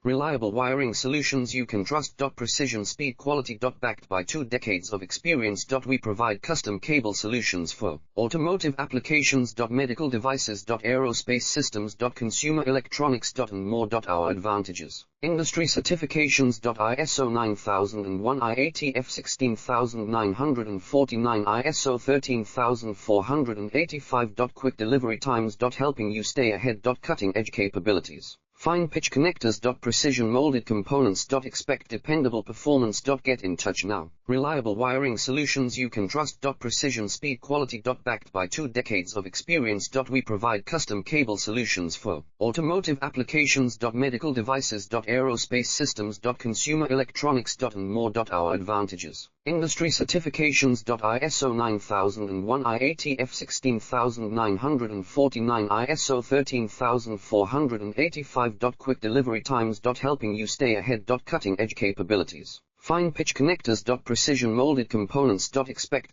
Reliable wiring solutions you can trust. Precision speed quality. Backed by 2 decades of experience. We provide custom cable solutions for automotive applications. Medical devices. Aerospace systems. Consumer electronics. And more. Our advantages: industry certifications. ISO 9001, IATF 16949, ISO 13485. Quick delivery times. Helping you stay ahead. Cutting edge capabilities. Fine pitch connectors. Precision molded components. Expect dependable performance. Get in touch now. Reliable wiring solutions you can trust. Precision speed quality. Backed by 2 decades of experience. We provide custom cable solutions for automotive applications. Medical devices. Aerospace systems. Consumer electronics. And more. Our advantages: industry certifications. ISO 9001, IATF 16949, ISO 13485. Quick delivery times. Helping you stay ahead. Cutting edge capabilities. Fine pitch connectors. Precision molded components. Expect